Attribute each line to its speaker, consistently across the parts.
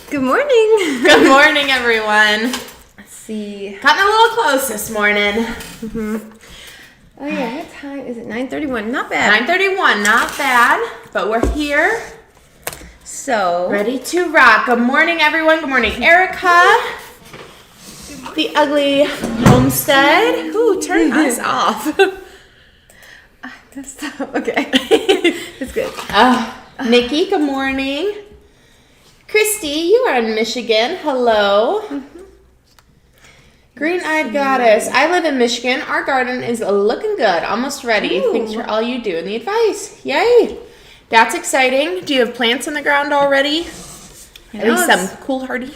Speaker 1: Good morning.
Speaker 2: Good morning, everyone.
Speaker 1: Let's see.
Speaker 2: Cutting a little close this morning.
Speaker 1: Oh yeah, what time is it? 9:31. Not bad.
Speaker 2: 9:31, not bad, but we're here.
Speaker 1: So
Speaker 2: Ready to rock. Good morning, everyone. Good morning, Erica. The ugly homestead. Ooh, turn us off.
Speaker 1: Okay. It's good.
Speaker 2: Nikki, good morning. Christy, you are in Michigan. Hello. Green-eyed goddess. I live in Michigan. Our garden is looking good. Almost ready.
Speaker 1: Ooh.
Speaker 2: Thanks for all you do and the advice. Yay. That's exciting. Do you have plants in the ground already? At least some cool hardy.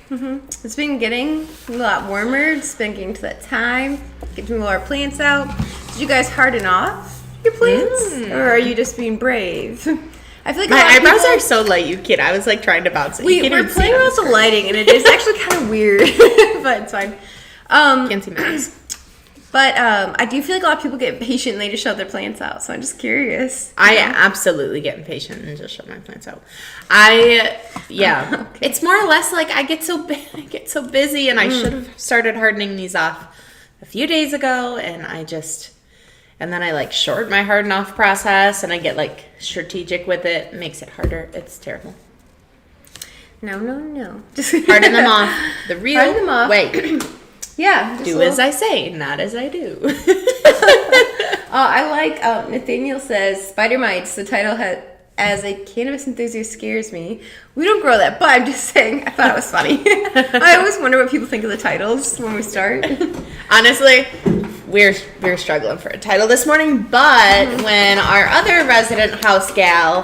Speaker 1: It's been getting a lot warmer. It's been getting to that time. Getting more plants out. Did you guys harden off your plants? Or are you just being brave? I feel like
Speaker 2: my eyebrows are so light, you kid. I was like trying to bounce it.
Speaker 1: We're playing with the lighting, and it is actually kind of weird, but it's fine.
Speaker 2: Can't see my eyes.
Speaker 1: But I do feel like a lot of people get impatient and they just shove their plants out. So I'm just curious.
Speaker 2: I absolutely get impatient and just shove my plants out. Okay. It's more or less like I get so busy, and I should have started hardening these off a few days ago, and then I like short my harden off process, and I get like strategic with it. It makes it harder. It's terrible.
Speaker 1: No. Just
Speaker 2: Harden them off. The real
Speaker 1: harden them off.
Speaker 2: way.
Speaker 1: Yeah.
Speaker 2: Do as I say, not as I do.
Speaker 1: I like Nathaniel says spider mites. The title as a cannabis enthusiast scares me. We don't grow that, but I'm just saying I thought it was funny. I always wonder what people think of the titles when we start.
Speaker 2: Honestly, we're struggling for a title this morning, but when our other resident houseplant gal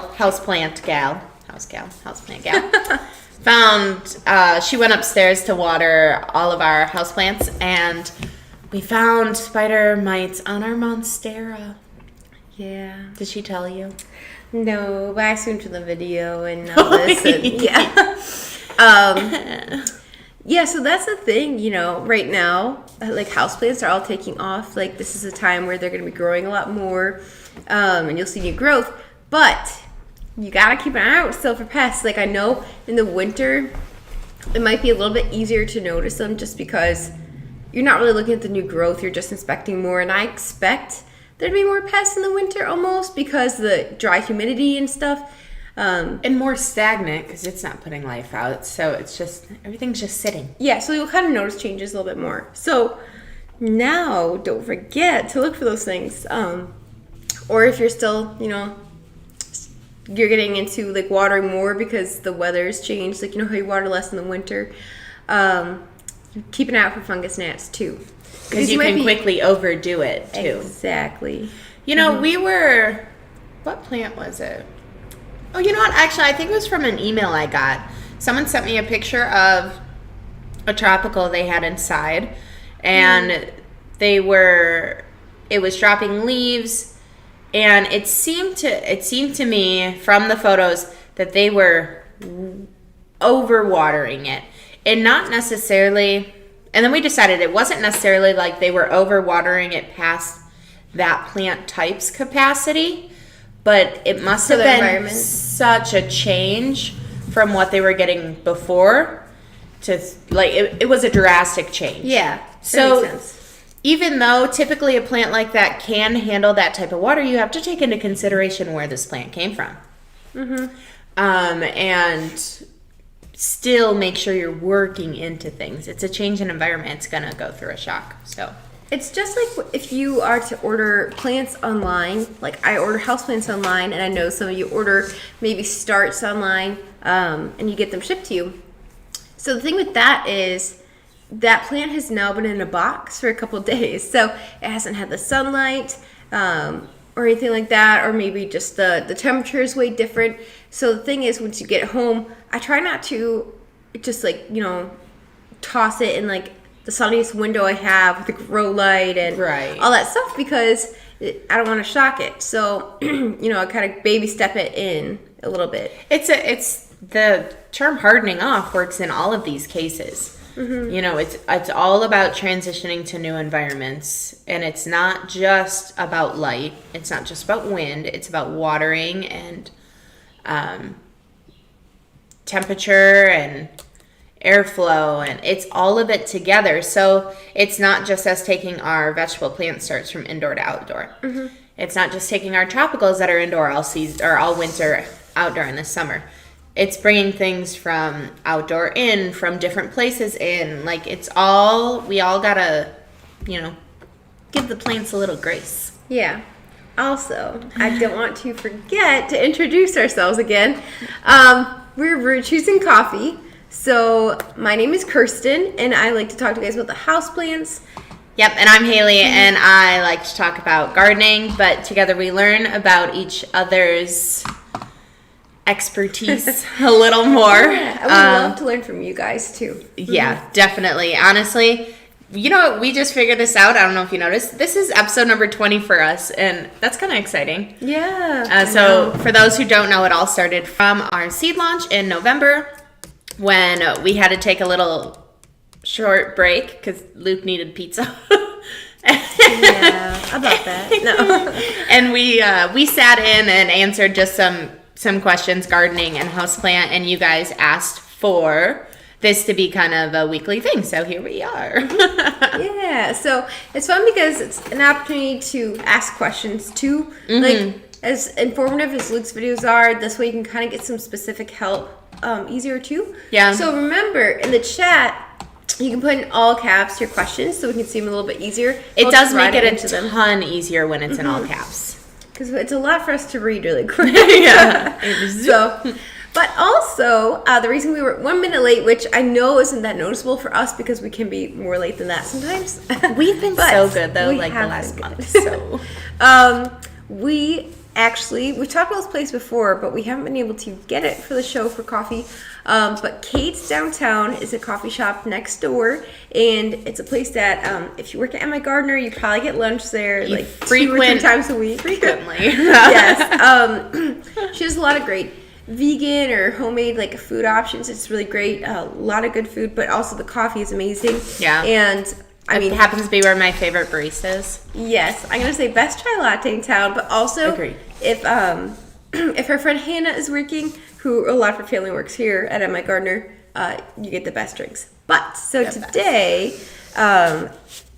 Speaker 2: found, she went upstairs to water all of our houseplants, and we found spider mites on our Monstera.
Speaker 1: Yeah.
Speaker 2: Did she tell you?
Speaker 1: No, but I assumed from the video and all this. Yeah, so that's the thing, right now, like houseplants are all taking off. Like this is a time where they're going to be growing a lot more, and you'll see new growth. But you got to keep an eye out still for pests. Like I know in the winter, it might be a little bit easier to notice them just because you're not really looking at the new growth. You're just inspecting more. And I expect there'd be more pests in the winter almost because the dry humidity and stuff.
Speaker 2: And more stagnant because it's not putting life out. So it's just, everything's just sitting.
Speaker 1: Yeah, so you'll kind of notice changes a little bit more. So now don't forget to look for those things. Or if you're still, you're getting into like watering more because the weather's changed. Like, how you water less in the winter. Keep an eye out for fungus gnats too.
Speaker 2: Because you can quickly overdo it too.
Speaker 1: Exactly.
Speaker 2: What plant was it? Oh, you know what? Actually, I think it was from an email I got. Someone sent me a picture of a tropical they had inside, and it was dropping leaves, and it seemed to me from the photos that they were overwatering it, and not necessarily. And then we decided it wasn't necessarily like they were overwatering it past that plant type's capacity. But it must have been such a change from what they were getting before to like it was a drastic change.
Speaker 1: Yeah.
Speaker 2: So
Speaker 1: makes sense.
Speaker 2: Even though typically a plant like that can handle that type of water, you have to take into consideration where this plant came from. And still make sure you're working into things. It's a change in environment. It's gonna go through a shock. So
Speaker 1: it's just like if you are to order plants online, like I order houseplants online, and I know some of you order maybe starts online, and you get them shipped to you. So the thing with that is that plant has now been in a box for a couple of days. So it hasn't had the sunlight or anything like that, or maybe just the temperature is way different. So the thing is, once you get it home, I try not to just toss it in like the sunniest window I have with the grow light and all that stuff because I don't want to shock it. So, I kind of baby step it in a little bit.
Speaker 2: It's the term hardening off works in all of these cases. It's all about transitioning to new environments, and it's not just about light. It's not just about wind. It's about watering and temperature and airflow, and it's all of it together. So it's not just us taking our vegetable plant starts from indoor to outdoor. Mm-hmm. It's not just taking our tropicals that are indoor all season or all winter, outdoor in the summer. It's bringing things from outdoor in, from different places in. Like, it's all, we all gotta, give the plants a little grace.
Speaker 1: Yeah. Also, I don't want to forget to introduce ourselves again. We're Root Choosing Coffee. So my name is Kirsten, and I like to talk to you guys about the houseplants.
Speaker 2: Yep, and I'm Haley, and I like to talk about gardening, but together we learn about each other's expertise a little more.
Speaker 1: Yeah, I would love to learn from you guys, too.
Speaker 2: Yeah, definitely. Honestly, you know what? We just figured this out. I don't know if you noticed. This is episode number 20 for us, and that's kind of exciting.
Speaker 1: Yeah.
Speaker 2: So for those who don't know, it all started from our seed launch in November, when we had to take a little short break because Luke needed pizza.
Speaker 1: Yeah, about that. No.
Speaker 2: And we sat in and answered just some questions, gardening and houseplant, and you guys asked for this to be kind of a weekly thing, so here we are.
Speaker 1: Yeah, so it's fun because it's an opportunity to ask questions too.
Speaker 2: Mm-hmm.
Speaker 1: Like, as informative as Luke's videos are, this way you can kind of get some specific help easier too.
Speaker 2: Yeah.
Speaker 1: So remember, in the chat, you can put in all caps your questions so we can see them a little bit easier.
Speaker 2: It does make it a ton easier when it's in all caps.
Speaker 1: Because it's a lot for us to read really quick.
Speaker 2: Yeah.
Speaker 1: So, but also, the reason we were 1 minute late, which I know isn't that noticeable for us because we can be more late than that sometimes.
Speaker 2: We've been so good, though, like the last month. So,
Speaker 1: we've talked about this place before, but we haven't been able to get it for the show for coffee. But Kate's Downtown is a coffee shop next door, and it's a place that if you work at MIgardener, you probably get lunch there like 2 or 3 times a week.
Speaker 2: Frequently.
Speaker 1: Yes. She has a lot of great vegan or homemade like food options. It's really great. A lot of good food, but also the coffee is amazing.
Speaker 2: Yeah.
Speaker 1: And I mean,
Speaker 2: it happens to be where my favorite barista is.
Speaker 1: Yes, I'm gonna say best chai latte in town, but also
Speaker 2: Agreed.
Speaker 1: If her friend Hannah is working, who a lot of her family works here at MIgardener, you get the best drinks. But so today, I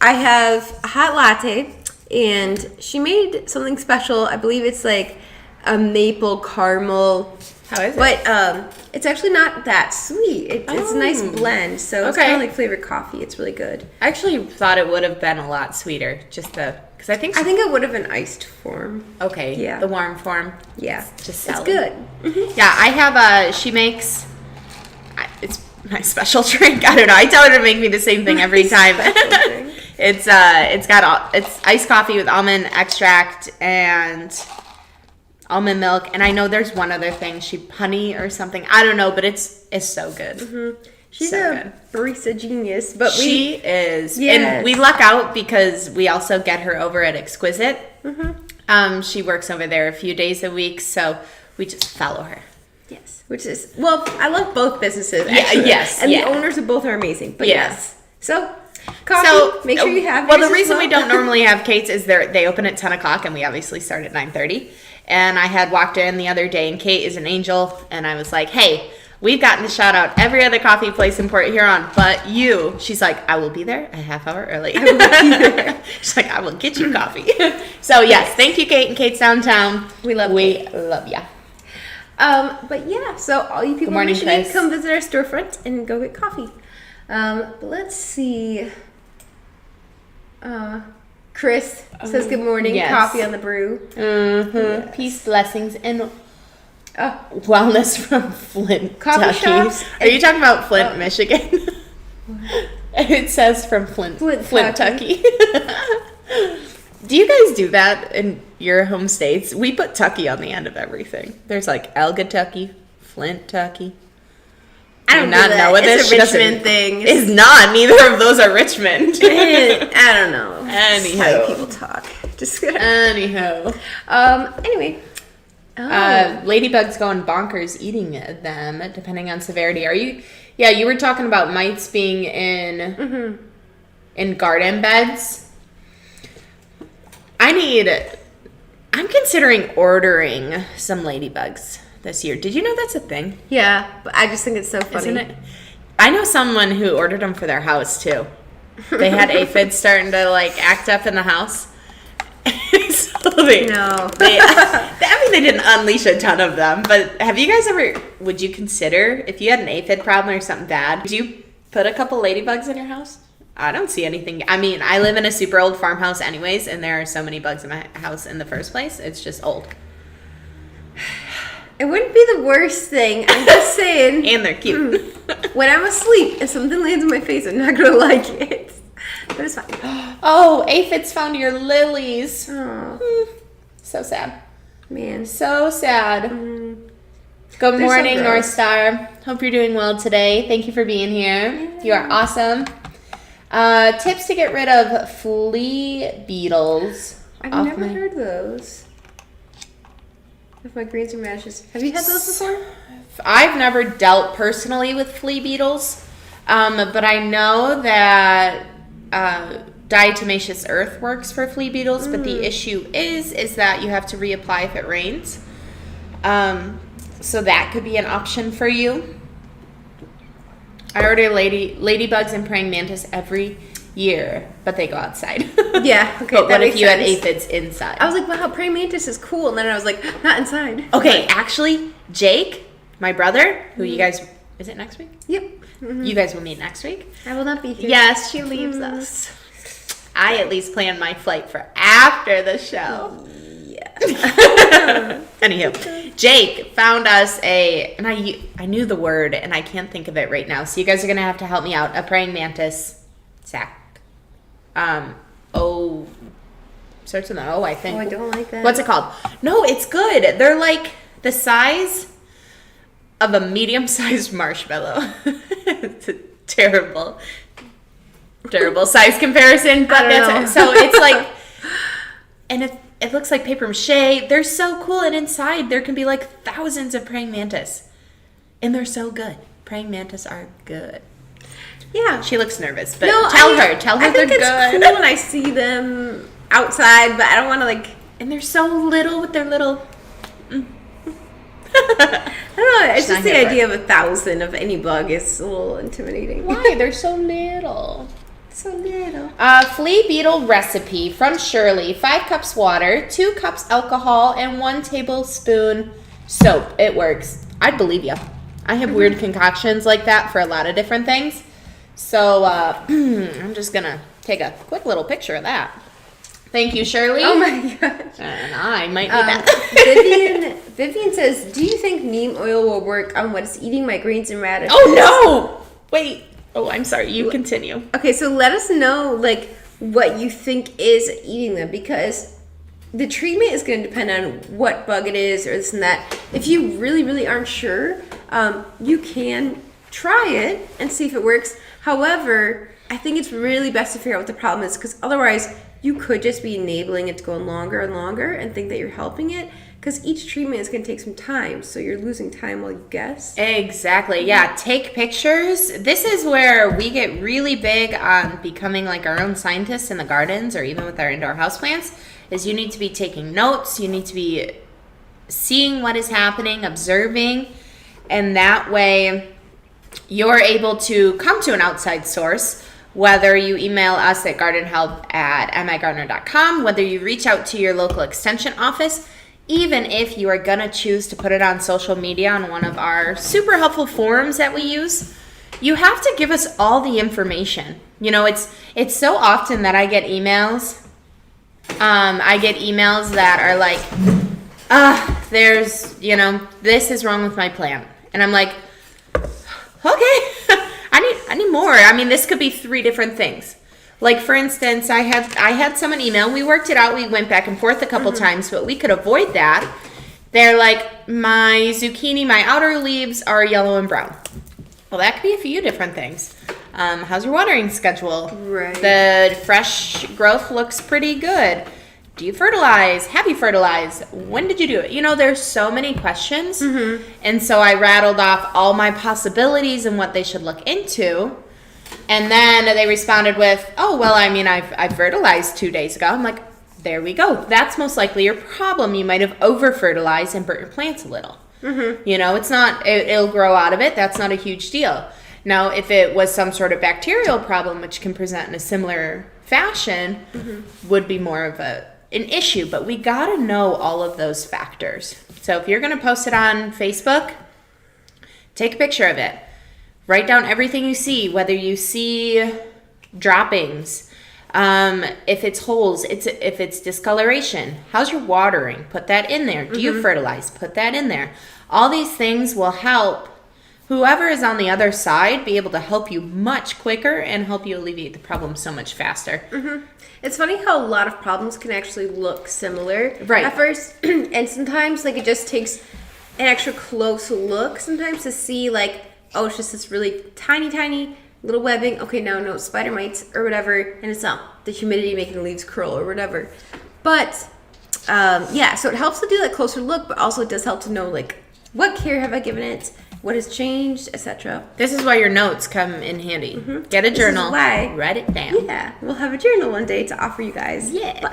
Speaker 1: have a hot latte, and she made something special. I believe it's like a maple caramel.
Speaker 2: How is it?
Speaker 1: But it's actually not that sweet. It's a nice blend, so it's kind of like flavored coffee. It's really good.
Speaker 2: I actually thought it would have been a lot sweeter, because I think
Speaker 1: it would have been iced form.
Speaker 2: Okay,
Speaker 1: Yeah.
Speaker 2: the warm form.
Speaker 1: Yeah,
Speaker 2: Just
Speaker 1: it's
Speaker 2: salad.
Speaker 1: good.
Speaker 2: Yeah, I have she makes, it's my special drink. I don't know. I tell her to make me the same thing every time. It's iced coffee with almond extract and almond milk, and I know there's one other thing, honey or something. I don't know, but it's so good.
Speaker 1: Mm-hmm. She's
Speaker 2: so
Speaker 1: a barista genius, but
Speaker 2: she is.
Speaker 1: Yes.
Speaker 2: And we luck out because we also get her over at Exquisite.
Speaker 1: Mm-hmm.
Speaker 2: She works over there a few days a week, so we just follow her.
Speaker 1: Yes, which is I love both businesses. Actually.
Speaker 2: Yes,
Speaker 1: and the owners of both are amazing. But yes, so coffee.
Speaker 2: So
Speaker 1: make sure you have.
Speaker 2: Well, the reason we don't normally have Kate's is they open at 10 o'clock, and we obviously start at 9:30. And I had walked in the other day, and Kate is an angel, and I was like, hey, we've gotten to shout out every other coffee place in Port Huron but you. She's like, I will be there a half hour early. I will be there. She's like, I will get you coffee. So, yes, thank you, Kate and Kate's Downtown. We love ya.
Speaker 1: But yeah, so all you people in Michigan,
Speaker 2: Chris.
Speaker 1: come visit our storefront and go get coffee. But let's see. Chris says good morning.
Speaker 2: Yes.
Speaker 1: Coffee on the brew.
Speaker 2: Mm-hmm.
Speaker 1: Yes.
Speaker 2: Peace, blessings, and wellness from Flint,
Speaker 1: Coffee
Speaker 2: Kentucky.
Speaker 1: shops.
Speaker 2: Are you talking about Flint, Michigan? It says from Flint, Kentucky. Do you guys do that in your home states? We put Tucky on the end of everything. There's like Elgatucky, Flint, Tucky.
Speaker 1: I don't know what this is. It's a Richmond thing.
Speaker 2: It's not. Neither of those are Richmond.
Speaker 1: I don't know.
Speaker 2: Anyhow.
Speaker 1: How people talk. Just
Speaker 2: Anyhow.
Speaker 1: Anyway.
Speaker 2: Ladybugs going bonkers eating them, depending on severity. Are you? Yeah, you were talking about mites being in garden beds. I'm considering ordering some ladybugs this year. Did you know that's a thing?
Speaker 1: Yeah, but I just think it's so funny.
Speaker 2: Isn't it? I know someone who ordered them for their house, too. They had aphids starting to, like, act up in the house. So they didn't unleash a ton of them, but have you guys ever, would you consider, if you had an aphid problem or something bad, would you put a couple ladybugs in your house? I don't see anything. I mean, I live in a super old farmhouse anyways, and there are so many bugs in my house in the first place. It's just old.
Speaker 1: It wouldn't be the worst thing. I'm just saying.
Speaker 2: And they're cute.
Speaker 1: When I'm asleep, if something lands in my face, I'm not going to like it. But it's fine.
Speaker 2: Oh, aphids found your lilies.
Speaker 1: Oh.
Speaker 2: So sad.
Speaker 1: Man.
Speaker 2: So sad. Good
Speaker 1: They're
Speaker 2: morning,
Speaker 1: so
Speaker 2: North
Speaker 1: gross.
Speaker 2: Star. Hope you're doing well today. Thank you for being here.
Speaker 1: Yeah.
Speaker 2: You are awesome. Tips to get rid of flea beetles.
Speaker 1: I've never heard those. Of my greens and radishes. Have you had those before?
Speaker 2: I've never dealt personally with flea beetles, but I know that diatomaceous earth works for flea beetles, but the issue is that you have to reapply if it rains. So that could be an option for you. I order ladybugs and praying mantis every year, but they go outside.
Speaker 1: Yeah, okay.
Speaker 2: But what
Speaker 1: that
Speaker 2: if you had
Speaker 1: makes sense.
Speaker 2: aphids inside?
Speaker 1: I was like, wow, praying mantis is cool. And then I was like, not inside.
Speaker 2: Okay, actually, Jake, my brother, who you guys, is it next week?
Speaker 1: Yep.
Speaker 2: You guys will meet next week?
Speaker 1: I will not be here.
Speaker 2: Yes, she leaves us. I at least plan my flight for after the show.
Speaker 1: Yeah.
Speaker 2: Anywho, Jake found us and I knew the word and I can't think of it right now. So you guys are gonna have to help me out. A praying mantis sack. Starts with an O, I think.
Speaker 1: Oh, I don't like that.
Speaker 2: What's it called? No, it's good. They're like the size of a medium-sized marshmallow. It's a terrible size comparison, but
Speaker 1: I don't know.
Speaker 2: so it's like, and it looks like paper mache. They're so cool, and inside there can be like thousands of praying mantis, and they're so good. Praying mantis are good.
Speaker 1: Yeah.
Speaker 2: She looks nervous, but
Speaker 1: No,
Speaker 2: tell her
Speaker 1: I
Speaker 2: they're
Speaker 1: think it's
Speaker 2: good.
Speaker 1: cool when I see them outside, but I don't want to like.
Speaker 2: And they're so little with their little.
Speaker 1: I don't know. It's
Speaker 2: She's
Speaker 1: just
Speaker 2: not
Speaker 1: the
Speaker 2: here for
Speaker 1: idea of 1,000 of any bug is a little intimidating.
Speaker 2: Why? They're so little.
Speaker 1: So little.
Speaker 2: Flea beetle recipe from Shirley. 5 cups water, 2 cups alcohol, and 1 tablespoon soap. It works. I'd believe you. I have weird concoctions like that for a lot of different things. So I'm just going to take a quick little picture of that. Thank you, Shirley.
Speaker 1: Oh my gosh.
Speaker 2: And I might need that.
Speaker 1: Vivian says, do you think neem oil will work on what is eating my greens and radishes?
Speaker 2: Oh, no. Wait. Oh, I'm sorry. You continue.
Speaker 1: Okay, so let us know like what you think is eating them, because the treatment is going to depend on what bug it is or this and that. If you really, really aren't sure, you can try it and see if it works. However, I think it's really best to figure out what the problem is, because otherwise you could just be enabling it to go on longer and longer and think that you're helping it, because each treatment is going to take some time, so you're losing time while you guess.
Speaker 2: Exactly. Yeah, take pictures. This is where we get really big on becoming like our own scientists in the gardens, or even with our indoor houseplants, is you need to be taking notes, you need to be seeing what is happening, observing, and that way you're able to come to an outside source, whether you email us at gardenhelp@migardener.com, whether you reach out to your local extension office, even if you are going to choose to put it on social media on one of our super helpful forums that we use, you have to give us all the information. You know, it's so often that I get emails. That are like, there's, this is wrong with my plant. And I'm like, okay, I need more. I mean, this could be 3 different things. Like, for instance, I had someone email. We worked it out. We went back and forth a couple times, but we could avoid that. They're like, my zucchini, my outer leaves are yellow and brown. Well, that could be a few different things. How's your watering schedule?
Speaker 1: Right.
Speaker 2: The fresh growth looks pretty good. Do you fertilize? Have you fertilized? When did you do it? There's so many questions. Mm-hmm. And so I rattled off all my possibilities and what they should look into. And then they responded with, oh, well, I fertilized 2 days ago. I'm like, there we go. That's most likely your problem. You might have over-fertilized and burnt your plants a little. You know, it's not, it'll grow out of it. That's not a huge deal. Now, if it was some sort of bacterial problem, which can present in a similar fashion, would be more of an issue. But we got to know all of those factors. So if you're going to post it on Facebook, take a picture of it. Write down everything you see, whether you see droppings, if it's holes, if it's discoloration. How's your watering? Put that in there. Do you fertilize? Put that in there. All these things will help whoever is on the other side be able to help you much quicker and help you alleviate the problem so much faster.
Speaker 1: It's funny how a lot of problems can actually look similar
Speaker 2: Right.
Speaker 1: at first. And sometimes, like, it just takes an extra close look sometimes to see, like, oh, it's just this really tiny little webbing. Okay, now no spider mites or whatever. And it's not the humidity making the leaves curl or whatever. But, yeah, so it helps to do that closer look, but also it does help to know, like, what care have I given it? What has changed, etc.
Speaker 2: This is why your notes come in handy. Get a journal.
Speaker 1: This is why.
Speaker 2: Write it down.
Speaker 1: Yeah, we'll have a journal one day to offer you guys.
Speaker 2: Yeah.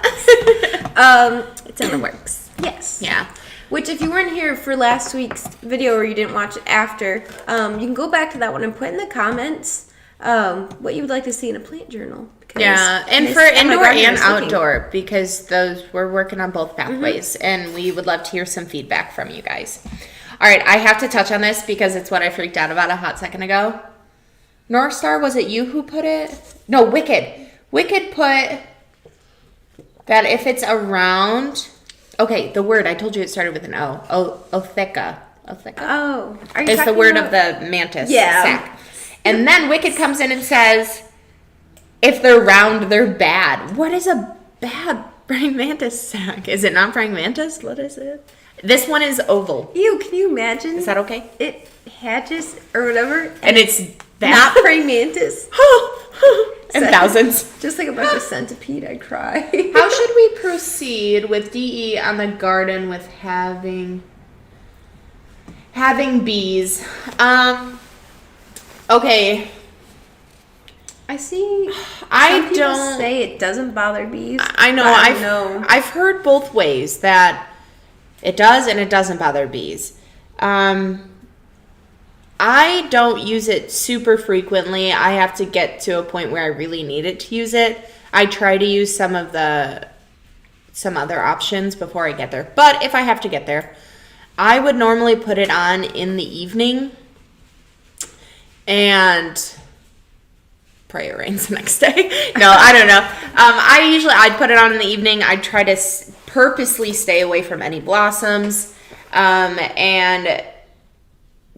Speaker 1: It's in the works. Yes.
Speaker 2: Yeah.
Speaker 1: Which, if you weren't here for last week's video or you didn't watch it after, you can go back to that one and put in the comments what you would like to see in a plant journal. Because
Speaker 2: And for indoor and outdoor, because we're working on both pathways, and we would love to hear some feedback from you guys. All right, I have to touch on this because it's what I freaked out about a hot second ago. North Star, was it you who put it? No, Wicked. Wicked put that if it's around... Okay, the word, I told you it started with an O. Otheca. Otheca?
Speaker 1: Oh. Are you
Speaker 2: It's the
Speaker 1: talking
Speaker 2: word
Speaker 1: about...
Speaker 2: of the mantis
Speaker 1: Yeah.
Speaker 2: sac. And then Wicked comes in and says, if they're round, they're bad. What is a bad praying mantis sac? Is it not praying mantis? What is it? This one is oval.
Speaker 1: Ew, can you imagine?
Speaker 2: Is that okay?
Speaker 1: It hatches or whatever.
Speaker 2: And it's bad.
Speaker 1: Not praying mantis.
Speaker 2: And thousands.
Speaker 1: Just like a bunch of centipede, I'd cry.
Speaker 2: How should we proceed with DE on the garden with having bees? Okay.
Speaker 1: I see.
Speaker 2: I
Speaker 1: Some people
Speaker 2: don't
Speaker 1: say it doesn't bother bees.
Speaker 2: I know.
Speaker 1: but I don't know.
Speaker 2: I've heard both ways that it does and it doesn't bother bees. I don't use it super frequently. I have to get to a point where I really need it to use it. I try to use some other options before I get there. But if I have to get there, I would normally put it on in the evening and pray it rains the next day. No, I don't know. I'd put it on in the evening. I'd try to purposely stay away from any blossoms, and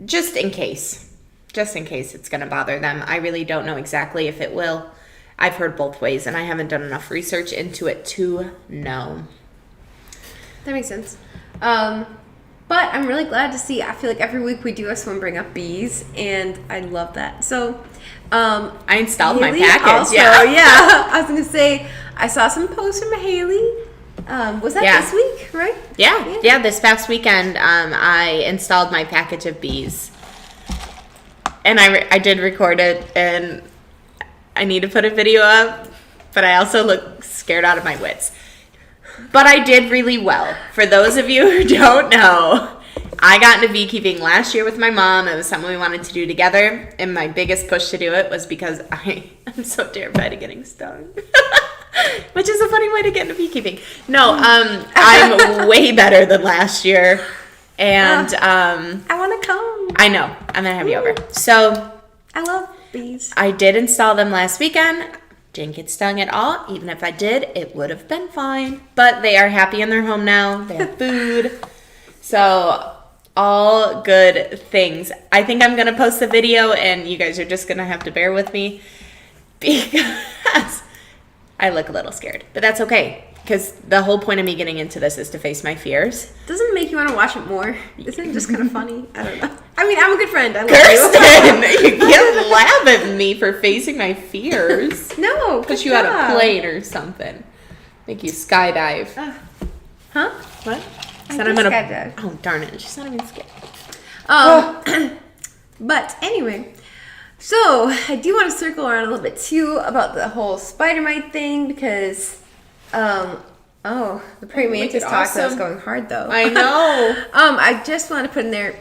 Speaker 2: just in case it's going to bother them. I really don't know exactly if it will. I've heard both ways, and I haven't done enough research into it to know.
Speaker 1: That makes sense. But I'm really glad to see. I feel like every week we do have someone bring up bees, and I love that. So,
Speaker 2: I installed my
Speaker 1: Haley
Speaker 2: package.
Speaker 1: Also, yeah. I was gonna say I saw some posts from Haley. Was that this week, right?
Speaker 2: Yeah. This past weekend, I installed my package of bees, and I did record it, and I need to put a video up, but I also look scared out of my wits. But I did really well. For those of you who don't know, I got into beekeeping last year with my mom. It was something we wanted to do together, and my biggest push to do it was because I am so terrified of getting stung. Which is a funny way to get into beekeeping. No, I'm way better than last year. And
Speaker 1: I want to come.
Speaker 2: I know. I'm going to have you over. So
Speaker 1: I love bees.
Speaker 2: I did install them last weekend. Didn't get stung at all. Even if I did, it would have been fine. But they are happy in their home now. They have food. So all good things. I think I'm going to post the video, and you guys are just going to have to bear with me because I look a little scared. But that's okay, because the whole point of me getting into this is to face my fears.
Speaker 1: Doesn't it make you want to watch it more? Isn't it just kind of funny? I don't know. I mean, I'm a good friend. I love
Speaker 2: Kirsten, you can't laugh at me for facing my fears.
Speaker 1: No,
Speaker 2: Put you on a plane or something. Make you skydive.
Speaker 1: Huh?
Speaker 2: What?
Speaker 1: Said I'm gonna skydive.
Speaker 2: Oh, darn it. She's not even scared.
Speaker 1: But anyway, so I do want to circle around a little bit too about the whole spider mite thing, because Oh, the praying mantis talk that's going hard though.
Speaker 2: I know.
Speaker 1: I just want to put in there,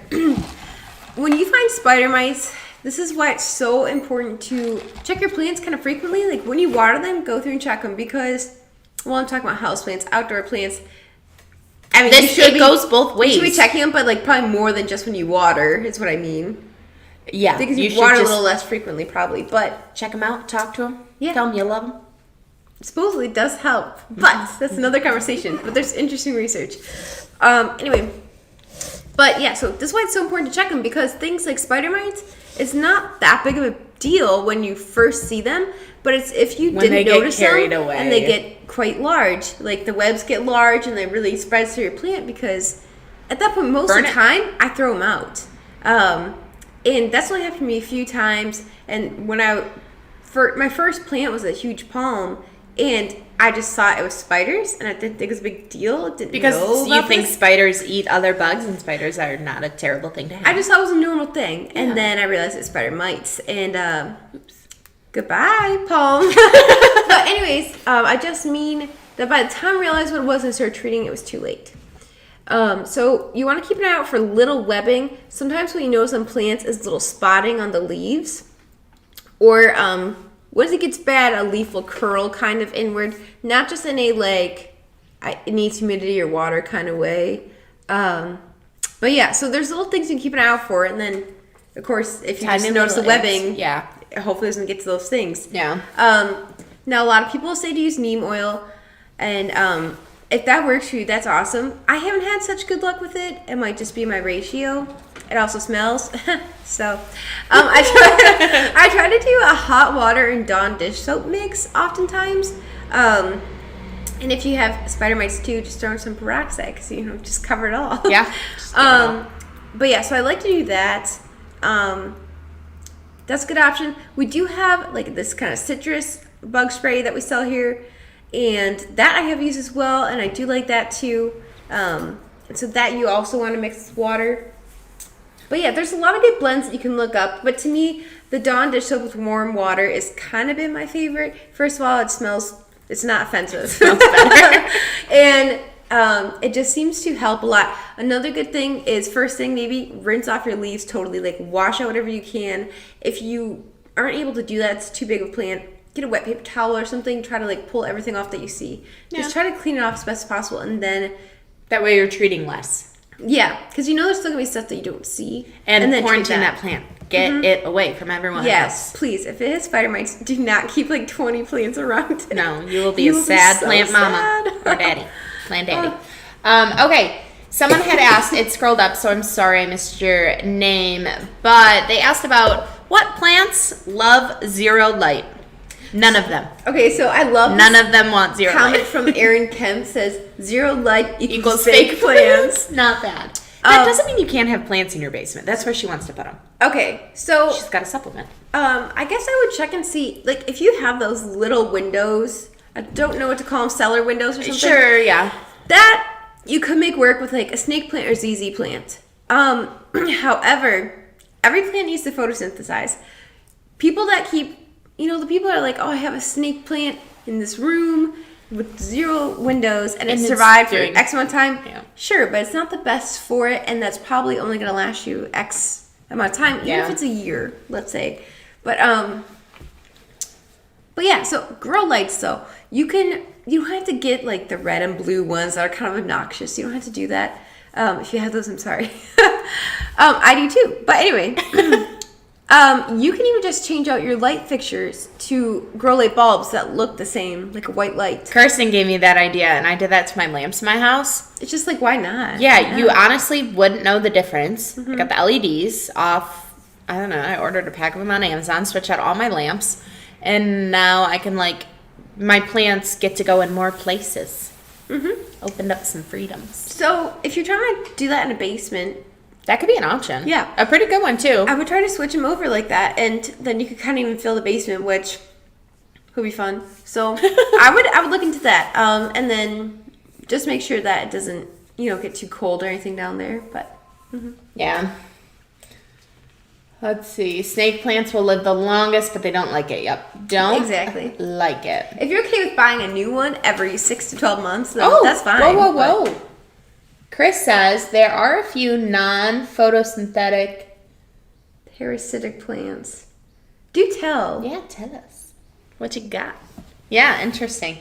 Speaker 1: when you find spider mites, this is why it's so important to check your plants kind of frequently. Like when you water them, go through and check them because, well, I'm talking about house plants, outdoor plants. I mean,
Speaker 2: it goes both ways.
Speaker 1: You should be checking them, but like probably more than just when you water is what I mean.
Speaker 2: Yeah,
Speaker 1: because you water a little less frequently, probly. But
Speaker 2: check them out, talk to them,
Speaker 1: yeah,
Speaker 2: tell them you love them.
Speaker 1: Supposedly it does help, but that's another conversation. But there's interesting research. Anyway, but yeah, so this is why it's so important to check them because things like spider mites, it's not that big of a deal when you first see them, but it's if you didn't notice them and they get quite large, like the webs get large and they really spread through your plant because at that point most of the time I throw them out. And that's only happened to me a few times. And when my first plant was a huge palm, and I just thought it was spiders, and I didn't think it was a big deal.
Speaker 2: Because you think spiders eat other bugs, and spiders are not a terrible thing to have.
Speaker 1: I just thought it was a normal thing, and then I realized it's spider mites. And goodbye, palm. But anyways, I just mean that by the time I realized what it was and started treating it, was too late. So you want to keep an eye out for little webbing. Sometimes what you notice on plants is little spotting on the leaves. Or once it gets bad, a leaf will curl kind of inward. Not just in a it needs humidity or water kind of way. But yeah, so there's little things you can keep an eye out for. And then, of course, if you just notice the webbing, hopefully it doesn't get to those things.
Speaker 2: Yeah.
Speaker 1: Now, a lot of people say to use neem oil. And if that works for you, that's awesome. I haven't had such good luck with it. It might just be my ratio. It also smells. So I try to do a hot water and Dawn dish soap mix oftentimes. And if you have spider mites too, just throw in some peroxide because, just cover it all.
Speaker 2: Yeah.
Speaker 1: But yeah, so I like to do that. That's a good option. We do have this kind of citrus bug spray that we sell here. And that I have used as well, and I do like that too. So that you also want to mix with water. But yeah, there's a lot of good blends that you can look up. But to me, the Dawn dish soap with warm water is kind of been my favorite. First of all, it's not offensive. It smells better. And it just seems to help a lot. Another good thing is, first thing, maybe rinse off your leaves totally. Wash out whatever you can. If you aren't able to do that, it's too big of a plant, get a wet paper towel or something, try to pull everything off that you see. Yeah. Just try to clean it off as best as possible, and then
Speaker 2: that way you're treating less.
Speaker 1: Yeah, because there's still gonna be stuff that you don't see.
Speaker 2: And then quarantine that plant. Get it away from everyone else.
Speaker 1: Yes, please. If it has spider mites, do not keep 20 plants around.
Speaker 2: No, you will be a sad plant mama or daddy. Plant daddy. Okay. Someone had asked, it scrolled up, so I'm sorry I missed your name, but they asked about what plants love zero light. None of them. Okay, so I love none of them want zero light.
Speaker 1: Comment from Aaron Kemp says zero light equals fake plants.
Speaker 2: Not bad. That doesn't mean you can't have plants in your basement. That's where she wants to put them.
Speaker 1: Okay, so
Speaker 2: she's got a supplement.
Speaker 1: I guess I would check and see, if you have those little windows. I don't know what to call them, cellar windows or something.
Speaker 2: Sure, yeah.
Speaker 1: That you could make work with a snake plant or ZZ plant. However, every plant needs to photosynthesize. People that keep the people are I have a snake plant in this room with zero windows and it survived for X amount of time. Yeah. Sure, but it's not the best for it, and that's probably only going to last you X amount of time, even if it's a year, let's say. But yeah, so grow lights though. You don't have to get the red and blue ones that are kind of obnoxious. You don't have to do that. If you have those, I'm sorry. I do too. But anyway. You can even just change out your light fixtures to grow light bulbs that look the same, like a white light.
Speaker 2: Kirsten gave me that idea, and I did that to my lamps in my house.
Speaker 1: It's just why not?
Speaker 2: Yeah, you honestly wouldn't know the difference. I got the LEDs off, I don't know, I ordered a pack of them on Amazon, switch out all my lamps, and now I can, my plants get to go in more places. Opened up some freedoms.
Speaker 1: So, if you're trying to do that in a basement,
Speaker 2: that could be an option.
Speaker 1: Yeah.
Speaker 2: A pretty good one, too.
Speaker 1: I would try to switch them over like that, and then you could kind of even fill the basement, which would be fun. So I would look into that. And then just make sure that it doesn't, get too cold or anything down there. But
Speaker 2: yeah. Let's see. Snake plants will live the longest, but they don't like it. Yep. Don't
Speaker 1: Exactly.
Speaker 2: like it.
Speaker 1: If you're okay with buying a new one every 6 to 12 months, then that's fine.
Speaker 2: Whoa. Chris says there are a few non-photosynthetic
Speaker 1: parasitic plants. Do tell.
Speaker 2: Yeah, tell us. What you got? Yeah, interesting.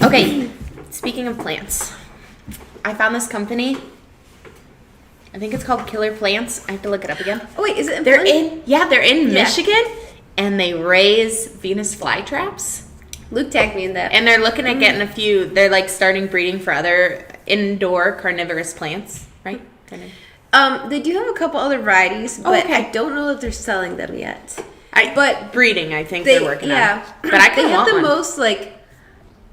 Speaker 2: Okay, speaking of plants, I found this company. I think it's called Killer Plants. I have to look it up again.
Speaker 1: Oh wait, is it?
Speaker 2: They're in Michigan, and they raise Venus flytraps.
Speaker 1: Luke tagged me in that.
Speaker 2: And they're looking at getting a few. They're like starting breeding for other indoor carnivorous plants, right? Kind of.
Speaker 1: They do have a couple other varieties, but
Speaker 2: okay.
Speaker 1: I don't know if they're selling them yet.
Speaker 2: But breeding, I think they're working on. But I
Speaker 1: they have
Speaker 2: want
Speaker 1: the
Speaker 2: one.
Speaker 1: most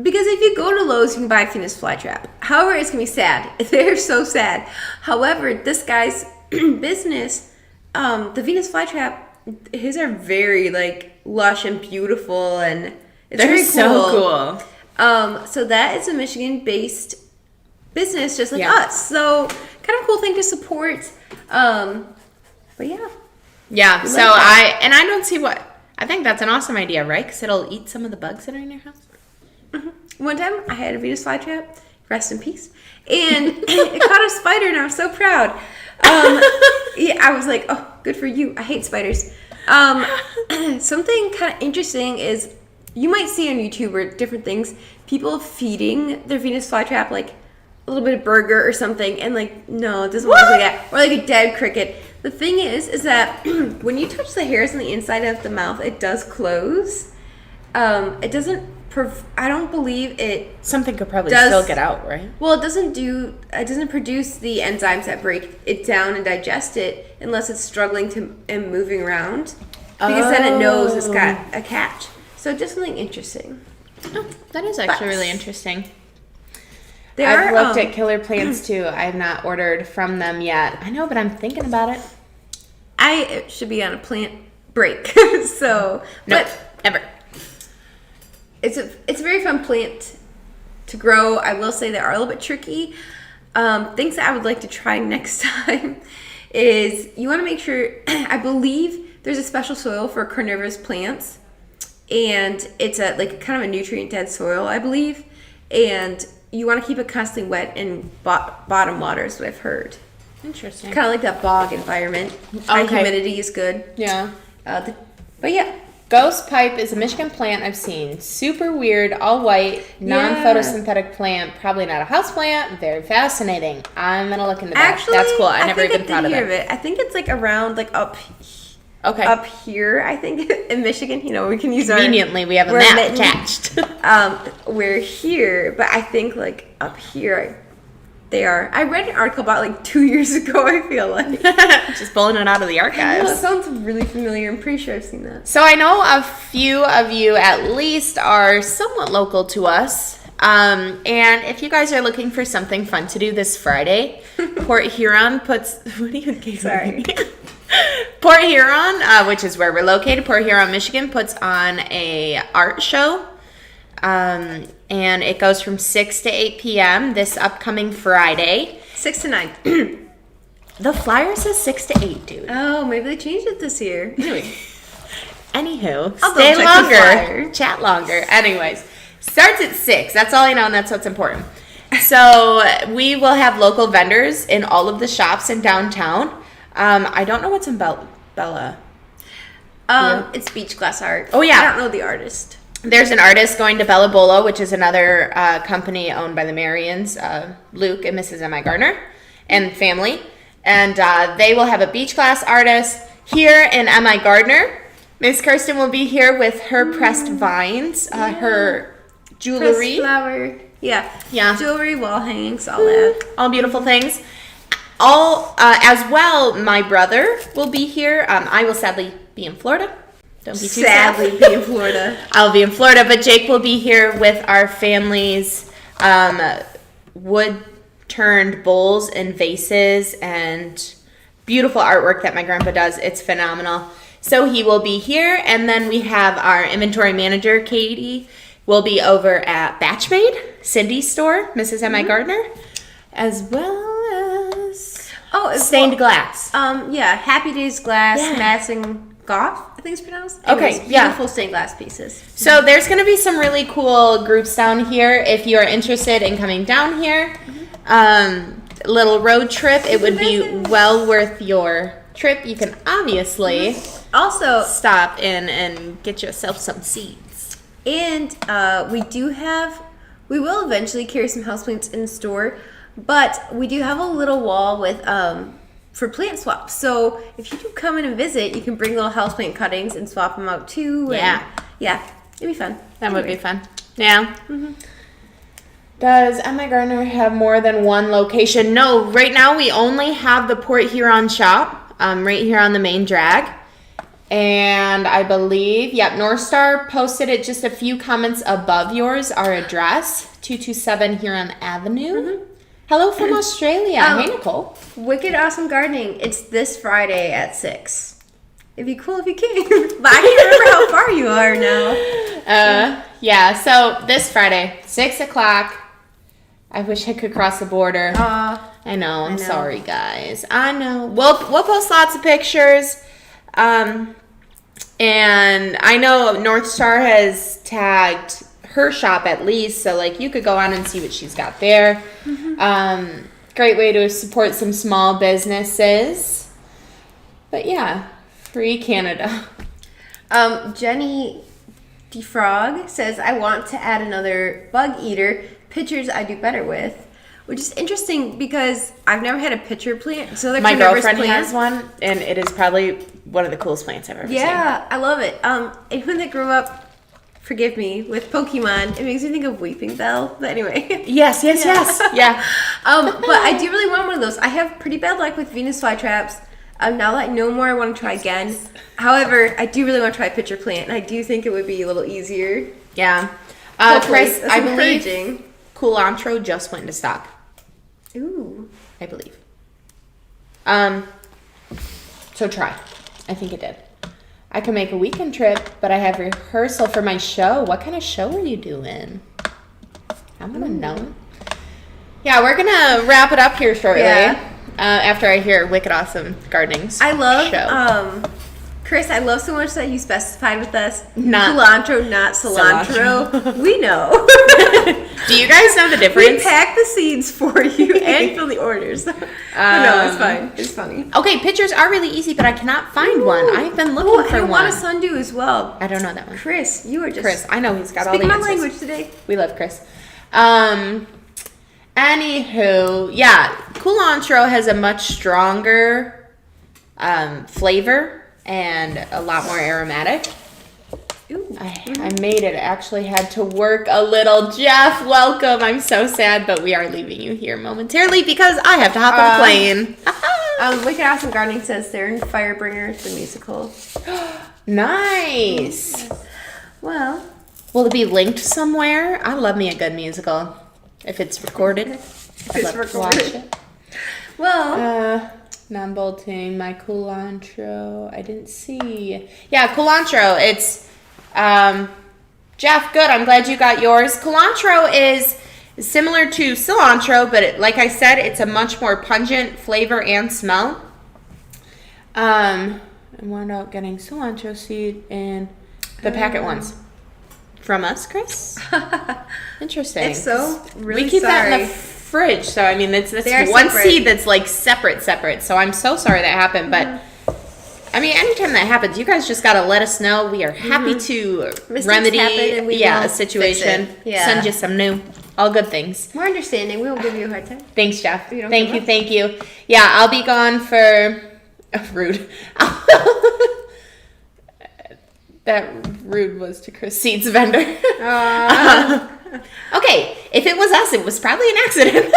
Speaker 1: because if you go to Lowe's, you can buy Venus flytrap. However, it's gonna be sad. They're so sad. However, this guy's business, the Venus flytrap, his are very lush and beautiful, and it's
Speaker 2: they're
Speaker 1: very
Speaker 2: so cool.
Speaker 1: So that is a Michigan-based business, just like
Speaker 2: Yeah.
Speaker 1: us. So kind of cool thing to support. But yeah.
Speaker 2: Yeah.
Speaker 1: We
Speaker 2: So
Speaker 1: like that.
Speaker 2: I don't see I think that's an awesome idea, right? Because it'll eat some of the bugs that are in your house.
Speaker 1: One time I had a Venus flytrap, rest in peace, and it caught a spider, and I was so proud. Yeah, I was like, oh, good for you. I hate spiders. Something kind of interesting is you might see on YouTube or different things, people feeding their Venus flytrap a little bit of burger or something, and no, it doesn't work like that. Or a dead cricket. The thing is that when you touch the hairs on the inside of the mouth, it does close. It doesn't. I don't believe it.
Speaker 2: Something could probably still get out, right?
Speaker 1: Well, it doesn't produce the enzymes that break it down and digest it unless it's struggling and moving around. Because then it knows it's got a catch. So just something interesting.
Speaker 2: Oh, that is actually really interesting.
Speaker 1: I've
Speaker 2: looked at Killer Plants too. I have not ordered from them yet. I know, but I'm thinking about it.
Speaker 1: I should be on a plant break. So,
Speaker 2: nope,
Speaker 1: but
Speaker 2: ever.
Speaker 1: It's a very fun plant to grow. I will say they are a little bit tricky. Things that I would like to try next time is you want to make sure, I believe there's a special soil for carnivorous plants, and it's kind of a nutrient dense soil, I believe, and you want to keep it constantly wet and bottom water is what I've heard.
Speaker 2: Interesting.
Speaker 1: Kind of like that bog environment. High humidity is good.
Speaker 2: Yeah.
Speaker 1: But yeah.
Speaker 2: Ghost pipe is a Michigan plant I've seen. Super weird, all white, non-photosynthetic plant. Probably not a house plant. Very fascinating. I'm gonna look into that.
Speaker 1: Actually,
Speaker 2: that's cool. I never even thought of
Speaker 1: it. I think it's around up here. I think in Michigan, we can use
Speaker 2: conveniently we have a map attached.
Speaker 1: We're here, but I think up here. They are. I read an article about 2 years ago, I feel like.
Speaker 2: Just pulling it out of the archives.
Speaker 1: It sounds really familiar. I'm pretty sure I've seen that.
Speaker 2: So I know a few of you at least are somewhat local to us. And if you guys are looking for something fun to do this Friday, Port Huron puts... What are you giggling?
Speaker 1: Sorry.
Speaker 2: Port Huron, which is where we're located, Port Huron, Michigan, puts on a art show. And it goes from 6 to 8 p.m. this upcoming Friday.
Speaker 1: 6 to 9.
Speaker 2: The flyer says 6 to 8, dude.
Speaker 1: Oh, maybe they changed it this year.
Speaker 2: Anywho,
Speaker 1: I'll
Speaker 2: stay
Speaker 1: check the
Speaker 2: longer,
Speaker 1: flyer.
Speaker 2: chat longer. Anyways, starts at 6. That's all I know, and that's what's important. So we will have local vendors in all of the shops in downtown. I don't know what's in Bella.
Speaker 1: It's beach glass art.
Speaker 2: Oh, yeah.
Speaker 1: I don't know the artist.
Speaker 2: There's an artist going to Bella Bolo, which is another company owned by the Marians, Luke and Mrs. MIgardener and family. And they will have a beach glass artist here in MIgardener. Miss Kirsten will be here with her pressed vines, her jewelry.
Speaker 1: Pressed flower. Yeah.
Speaker 2: Yeah.
Speaker 1: Jewelry, wall hangings, all that.
Speaker 2: All beautiful things. All as well, my brother will be here. I will sadly be in Florida. Don't be too
Speaker 1: sadly
Speaker 2: sad.
Speaker 1: be in Florida.
Speaker 2: I'll be in Florida, but Jake will be here with our family's wood-turned bowls and vases and beautiful artwork that my grandpa does. It's phenomenal. So he will be here, and then we have our inventory manager, Katie, will be over at Batchmade, Cindy's store, Mrs. MIgardener, as well as... stained glass.
Speaker 1: Yeah, Happy Days glass,
Speaker 2: Yeah.
Speaker 1: Massing Goth, I think it's pronounced.
Speaker 2: Okay,
Speaker 1: Anyways,
Speaker 2: yeah.
Speaker 1: beautiful stained glass pieces.
Speaker 2: So there's going to be some really cool groups down here if you are interested in coming down here. Little road trip. It would be well worth your trip. You can obviously
Speaker 1: Also,
Speaker 2: stop in and get yourself some seeds.
Speaker 1: and we will eventually carry some houseplants in store, but we do have a little wall with for plant swaps. So if you do come in and visit, you can bring little houseplant cuttings and swap them out too. Yeah, it'd be fun.
Speaker 2: That would be fun. Yeah. Does MIgardener have more than one location? No, right now we only have the Port Huron shop right here on the main drag. And I believe, North Star posted it just a few comments above yours, our address, 227 Huron Avenue. Hello from Australia. Hey, Nicole.
Speaker 1: Wicked Awesome Gardening. It's this Friday at 6. It'd be cool if you came. But I can't remember how far you are now.
Speaker 2: So this Friday, 6 o'clock. I wish I could cross the border. I know. I'm sorry, guys. I know. We'll post lots of pictures. And I know North Star has tagged her shop at least, so like you could go on and see what she's got there. Great way to support some small businesses. But yeah, free Canada.
Speaker 1: Jenny DeFrog says, I want to add another bug eater. Pitchers I do better with. Which is interesting because I've never had a pitcher plant. So
Speaker 2: my girlfriend has one, and it is probably one of the coolest plants I've ever seen.
Speaker 1: Yeah, I love it. Anyone that grew up, forgive me, with Pokemon, it makes me think of Weeping Bell. But anyway.
Speaker 2: Yes. Yeah.
Speaker 1: But I do really want one of those. I have pretty bad luck with Venus flytraps. Now that I know more, I want to try again. However, I do really want to try a pitcher plant, and I do think it would be a little easier.
Speaker 2: Yeah. Chris, I believe Culantro just went into stock.
Speaker 1: Ooh.
Speaker 2: I believe. So try. I think it did. I can make a weekend trip, but I have rehearsal for my show. What kind of show are you doing? I'm gonna know. Yeah, we're gonna wrap it up here shortly.
Speaker 1: Yeah.
Speaker 2: After I hear Wicked Awesome Gardening's
Speaker 1: I love
Speaker 2: show.
Speaker 1: Chris, I love so much that you specified with us
Speaker 2: Not
Speaker 1: culantro, not cilantro. We know.
Speaker 2: Do you guys know the
Speaker 1: We
Speaker 2: difference?
Speaker 1: pack the seeds for you and fill the orders. No, it's fine. It's funny.
Speaker 2: Okay, pictures are really easy, but I cannot find one. I've been looking for
Speaker 1: I
Speaker 2: one.
Speaker 1: want a sundew as well.
Speaker 2: I don't know that one.
Speaker 1: Chris, you are just
Speaker 2: Chris, I know he's got all
Speaker 1: speaking
Speaker 2: the
Speaker 1: my
Speaker 2: answers.
Speaker 1: language today.
Speaker 2: We love Chris. Anywho, yeah, culantro has a much stronger flavor and a lot more aromatic.
Speaker 1: Ooh.
Speaker 2: I made it. I actually had to work a little. Jeff, welcome. I'm so sad, but we are leaving you here momentarily because I have to hop on a plane.
Speaker 1: Wicked Awesome Gardening says they're in Firebringer, the musical.
Speaker 2: Nice.
Speaker 1: Well,
Speaker 2: Will it be linked somewhere? I love me a good musical. If it's recorded. I'd love to watch it.
Speaker 1: well,
Speaker 2: Non-bolting, my culantro. I didn't see. Yeah, culantro. It's, Jeff, good. I'm glad you got yours. Culantro is similar to cilantro, but like I said, it's a much more pungent flavor and smell. I wound up getting cilantro seed in the packet ones. From us, Chris? Interesting.
Speaker 1: if so, really
Speaker 2: we keep that in the
Speaker 1: sorry.
Speaker 2: fridge, so I mean, that's
Speaker 1: They are
Speaker 2: one
Speaker 1: separate.
Speaker 2: seed that's like separate. So I'm so sorry that happened, but I mean, anytime that happens, you guys just gotta let us know. We are happy to
Speaker 1: Mistakes
Speaker 2: remedy,
Speaker 1: happen and we
Speaker 2: a
Speaker 1: will
Speaker 2: situation.
Speaker 1: fix it. Yeah.
Speaker 2: Send you some new, all good things.
Speaker 1: We're understanding. We won't give you a hard time.
Speaker 2: Thanks, Jeff.
Speaker 1: You don't
Speaker 2: Thank
Speaker 1: give
Speaker 2: you,
Speaker 1: up.
Speaker 2: thank you. Yeah, I'll be gone for rude. That rude was to Chris Seed's vendor. Okay, if it was us, it was probably an accident.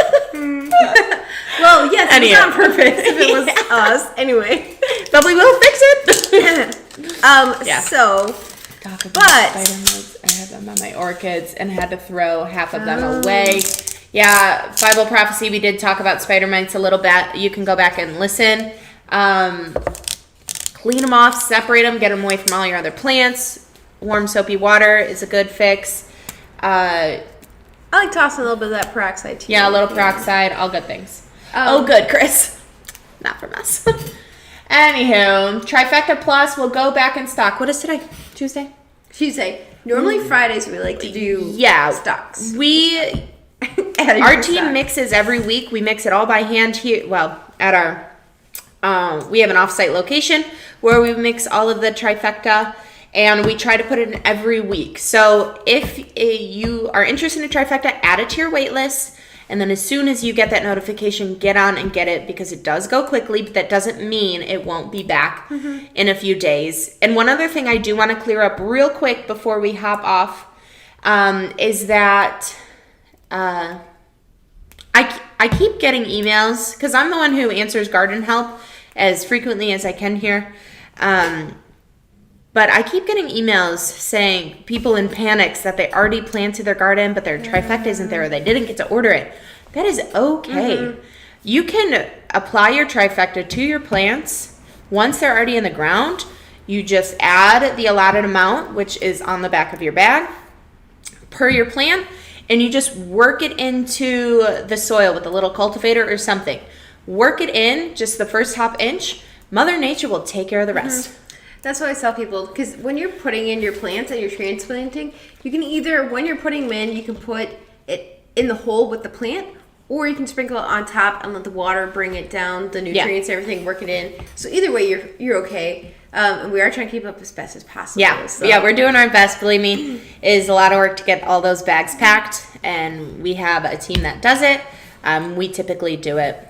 Speaker 1: Well, yes, it was
Speaker 2: Anyhow.
Speaker 1: on purpose. If it was us, anyway.
Speaker 2: But we will fix it. Yeah.
Speaker 1: So,
Speaker 2: Talk about
Speaker 1: But-
Speaker 2: spider mites. I had them on my orchids and had to throw half of them away. Yeah, Bible prophecy. We did talk about spider mites a little bit. You can go back and listen. Clean them off, separate them, get them away from all your other plants. Warm soapy water is a good fix.
Speaker 1: I like tossing a little bit of that peroxide too.
Speaker 2: Yeah, a little peroxide, all good things.
Speaker 1: Oh,
Speaker 2: Good, Chris. not from us. Anywho, Trifecta Plus will go back in stock. What is today? Tuesday?
Speaker 1: Tuesday. Normally Fridays we like to do stocks.
Speaker 2: Our team mixes every week. We mix it all by hand here. Well, at our we have an offsite location where we mix all of the Trifecta, and we try to put it in every week. So if you are interested in a Trifecta, add it to your wait list. And then as soon as you get that notification, get on and get it, because it does go quickly, but that doesn't mean it won't be back in a few days. And one other thing I do want to clear up real quick before we hop off is that I keep getting emails, because I'm the one who answers garden help as frequently as I can here. But I keep getting emails saying people in panics that they already planted their garden, but their Trifecta isn't there, or they didn't get to order it. That is okay. You can apply your Trifecta to your plants. Once they're already in the ground, you just add the allotted amount, which is on the back of your bag, per your plant, and you just work it into the soil with a little cultivator or something. Work it in, just the first half inch. Mother Nature will take care of the rest.
Speaker 1: That's what I tell people, because when you're putting in your plants and you're transplanting, you can either, when you're putting them in, you can put it in the hole with the plant, or you can sprinkle it on top and let the water bring it down, the nutrients, everything, work it in. So either way, you're okay. And we are trying to keep up as best as possible.
Speaker 2: Yeah, we're doing our best. Believe me, it is a lot of work to get all those bags packed, and we have a team that does it. We typically do it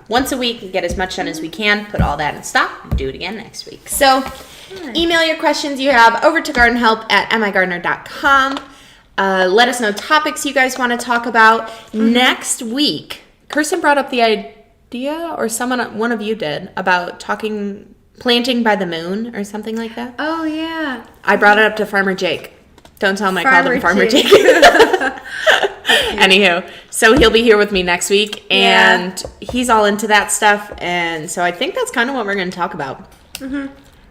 Speaker 2: once a week and get as much done as we can, put all that in stock, and do it again next week. So email your questions you have over to gardenhelp@migardener.com. Let us know topics you guys want to talk about. Next week, Kirsten brought up the idea, or one of you did, about planting by the moon or something like that.
Speaker 1: Oh, yeah.
Speaker 2: I brought it up to Farmer Jake. Don't tell him I called him Farmer Jake. Anywho, so he'll be here with me next week, and he's all into that stuff, and so I think that's kind of what we're going to talk about.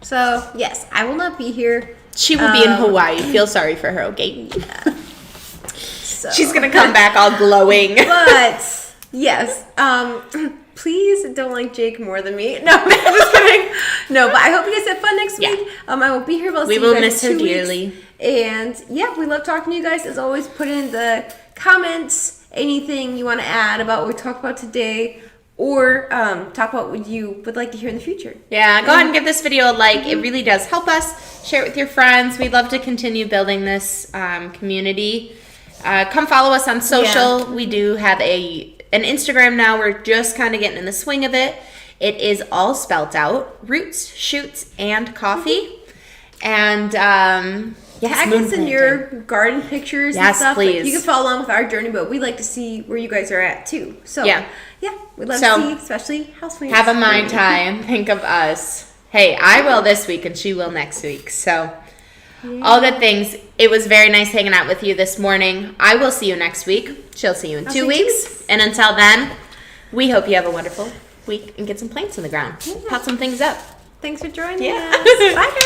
Speaker 1: So, yes, I will not be here.
Speaker 2: She will be in Hawaii. Feel sorry for her, okay?
Speaker 1: So.
Speaker 2: She's going to come back all glowing.
Speaker 1: But, yes, please don't like Jake more than me. No, I'm just kidding. No, but I hope you guys have fun next week. I won't be here, but I'll see you guys in 2 weeks. We will miss her dearly. And yeah, we love talking to you guys. As always, put in the comments anything you want to add about what we talked about today, or talk about what you would like to hear in the future. Yeah, go ahead and give this video a like. It really does help us. Share it with your friends. We'd love to continue building this community. Come follow us on social. We do have an Instagram now. We're just kind of getting in the swing of it. It is all spelt out: roots, shoots, and coffee. And tag us in your garden pictures and stuff. Please. You can follow along with our journey, but we like to see where you guys are at too. So we'd love to see, especially houseplants. Have a mind time. Think of us. Hey, I will this week, and she will next week. So all good things. It was very nice hanging out with you this morning. I will see you next week. She'll see you in 2 weeks. And until then, we hope you have a wonderful week and get some plants in the ground. Pot some things up. Thanks for joining us. Bye, guys.